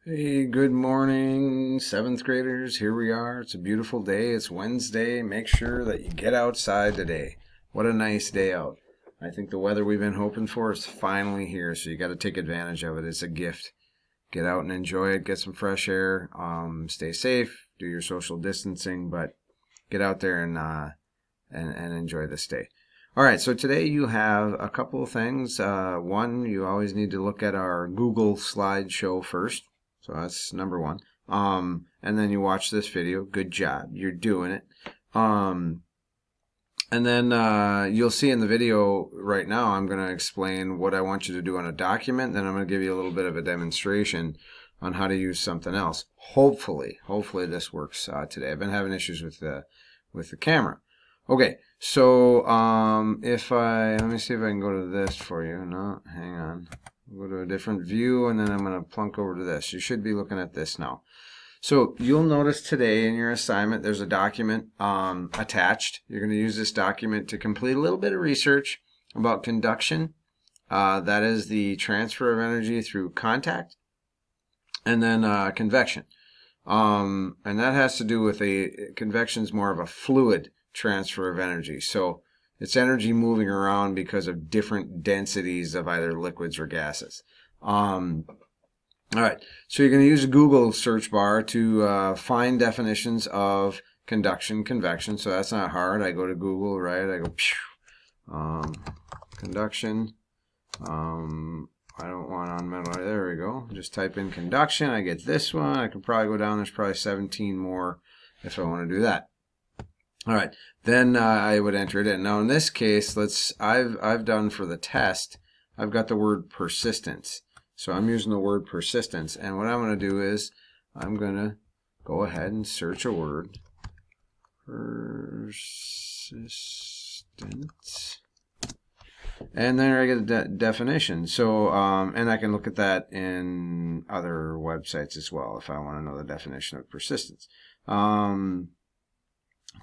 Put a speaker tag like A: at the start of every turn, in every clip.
A: Hey, good morning, seventh graders. Here we are. It's a beautiful day. It's Wednesday. Make sure that you get outside today. What a nice day out. I think the weather we've been hoping for is finally here, so you got to take advantage of it. It's a gift. Get out and enjoy it. Get some fresh air. Stay safe. Do your social distancing, but get out there and enjoy this day. All right, so today you have a couple of things. One, you always need to look at our Google slideshow first. So that's number one. And then you watch this video. Good job. You're doing it. And then you'll see in the video right now, I'm going to explain what I want you to do on a document. Then I'm going to give you a little bit of a demonstration on how to use something else. Hopefully this works today. I've been having issues with the camera. Okay, so let me see if I can go to this for you. No, hang on. Go to a different view, and then I'm going to plunk over to this. You should be looking at this now. So you'll notice today in your assignment, there's a document attached. You're going to use this document to complete a little bit of research about conduction. That is the transfer of energy through contact. And then convection. And that has to do with convection is more of a fluid transfer of energy. So it's energy moving around because of different densities of either liquids or gases. All right, so you're going to use a Google search bar to find definitions of conduction, convection. So that's not hard. I go to Google, right? I go, conduction. I don't want on metal. There we go. Just type in conduction. I get this one. I can probably go down. There's probably 17 more if I want to do that. All right, then I would enter it in. Now in this case, I've done for the test, I've got the word persistence. So I'm using the word persistence, and what I'm going to do is I'm going to go ahead and search a word. Persistence. And then I get a definition. So, and I can look at that in other websites as well if I want to know the definition of persistence.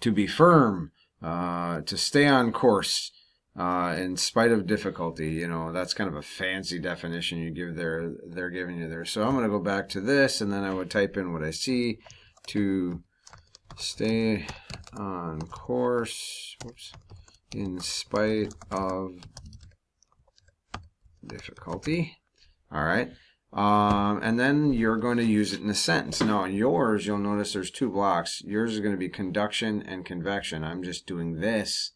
A: To be firm, to stay on course, in spite of difficulty. You know, that's kind of a fancy definition you give they're giving you there. So I'm going to go back to this, and then I would type in what I see: to stay on course, in spite of difficulty. All right. And then you're going to use it in a sentence. Now in yours, you'll notice there's two blocks. Yours is going to be conduction and convection. I'm just doing this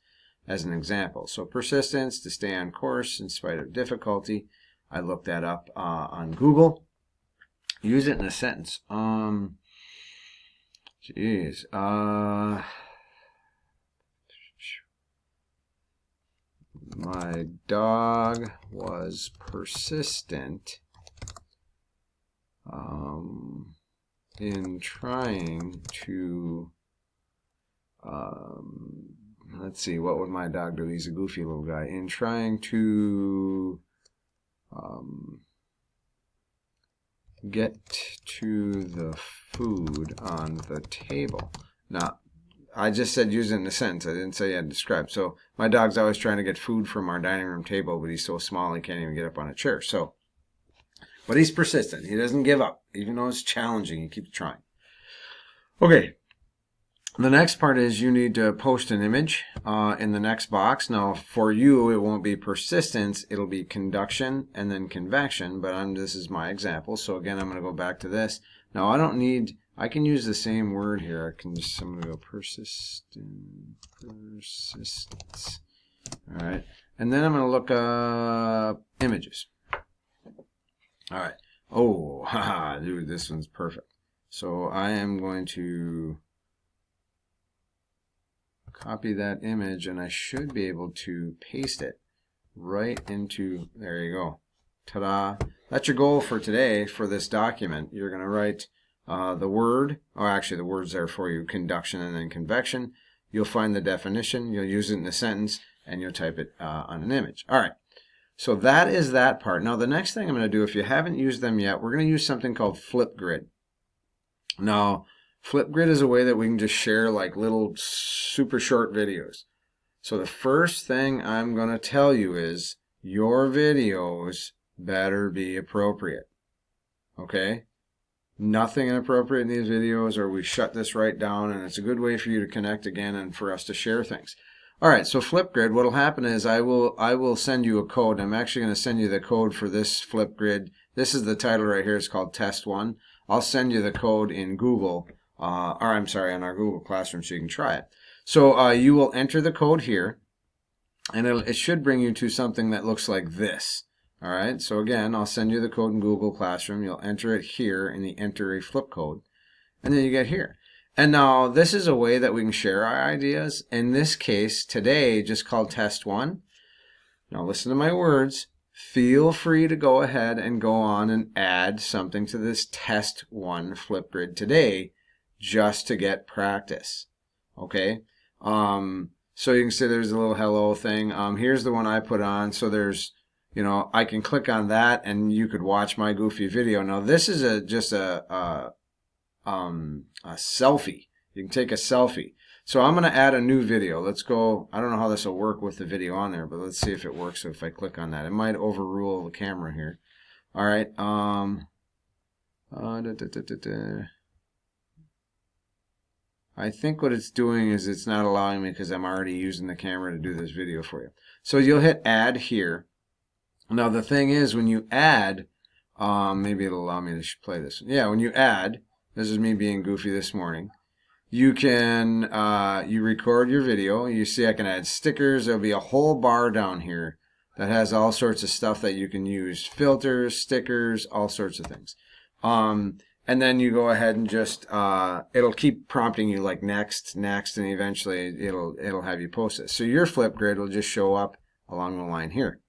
A: as an example. So persistence, to stay on course in spite of difficulty. I looked that up on Google. Use it in a sentence. My dog was persistent in trying to, let's see, what would my dog do? He's a goofy little guy. In trying to get to the food on the table. Now, I just said use it in a sentence. I didn't say I had to describe. So my dog's always trying to get food from our dining room table, but he's so small he can't even get up on a chair. So, but he's persistent. He doesn't give up. Even though it's challenging, he keeps trying. Okay. The next part is you need to post an image in the next box. Now, for you, it won't be persistence. It'll be conduction and then convection, but this is my example. So again, I'm going to go back to this. Now, I can use the same word here. I'm going to go persistence. All right. And then I'm going to look up images. All right. Oh, haha, dude, this one's perfect. So I am going to copy that image, and I should be able to paste it right into, there you go. Ta-da. That's your goal for today for this document. You're going to write the word, or actually the word's there for you, conduction and then convection. You'll find the definition, you'll use it in a sentence, and you'll type it on an image. All right. So that is that part. Now the next thing I'm going to do, if you haven't used them yet, we're going to use something called Flipgrid. Now, Flipgrid is a way that we can just share like little super short videos. So the first thing I'm going to tell you is your videos better be appropriate. Okay? Nothing inappropriate in these videos, or we shut this right down, and it's a good way for you to connect again and for us to share things. All right, so Flipgrid, what'll happen is I will send you a code. I'm actually going to send you the code for this Flipgrid. This is the title right here. It's called Test 1. I'll send you the code in Google, or I'm sorry, on our Google Classroom so you can try it. So you will enter the code here, and it should bring you to something that looks like this. All right, so again, I'll send you the code in Google Classroom. You'll enter it here in the enter a flip code, and then you get here. And now this is a way that we can share our ideas. In this case, today, just called Test 1. Now listen to my words. Feel free to go ahead and go on and add something to this Test 1 Flipgrid today just to get practice. Okay? So you can see there's a little hello thing. Here's the one I put on. So there's, you know, I can click on that and you could watch my goofy video. Now this is just a selfie. You can take a selfie. So I'm going to add a new video. Let's go. I don't know how this will work with the video on there, but let's see if it works. So if I click on that, it might overrule the camera here. All right. I think what it's doing is it's not allowing me because I'm already using the camera to do this video for you. So you'll hit add here. Now the thing is, when you add, maybe it'll allow me to play this. Yeah, when you add, this is me being goofy this morning. You can, you record your video. You see I can add stickers. There'll be a whole bar down here that has all sorts of stuff that you can use. Filters, stickers, all sorts of things. And then you go ahead and just, it'll keep prompting you like next, next, and eventually it'll have you post it. So your Flipgrid will just show up along the line here.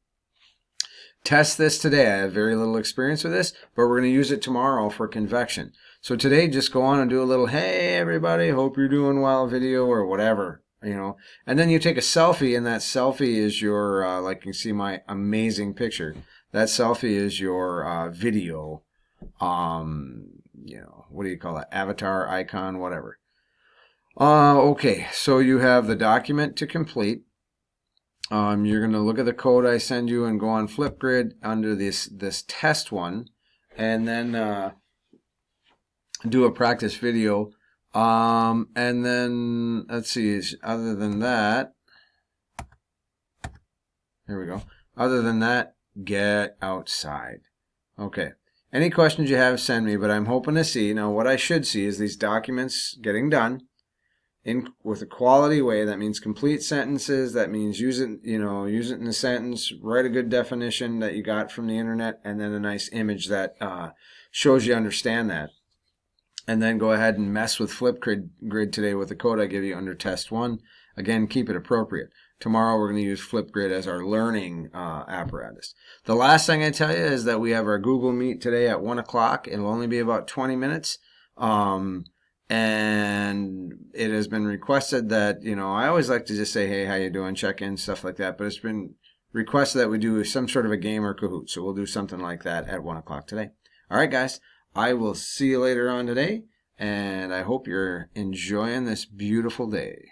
A: Test this today. I have very little experience with this, but we're going to use it tomorrow for convection. So today, just go on and do a little, hey, everybody, hope you're doing well video or whatever, you know. And then you take a selfie, and that selfie is your, like you can see my amazing picture. That selfie is your video, you know, what do you call it? Avatar, icon, whatever. Okay, so you have the document to complete. You're going to look at the code I send you and go on Flipgrid under this Test 1, and then do a practice video. And then, let's see, other than that, here we go. Other than that, get outside. Okay. Any questions you have, send me, but I'm hoping to see, now what I should see is these documents getting done with a quality way. That means complete sentences. That means use it, you know, use it in a sentence, write a good definition that you got from the internet, and then a nice image that shows you understand that. And then go ahead and mess with Flipgrid today with the code I give you under Test 1. Again, keep it appropriate. Tomorrow we're going to use Flipgrid as our learning apparatus. The last thing I tell you is that we have our Google Meet today at 1 o'clock. It'll only be about 20 minutes. And it has been requested that, you know, I always like to just say, hey, how you doing, check in, stuff like that. But it's been requested that we do some sort of a game or Kahoot. So we'll do something like that at 1 o'clock today. All right, guys. I will see you later on today, and I hope you're enjoying this beautiful day.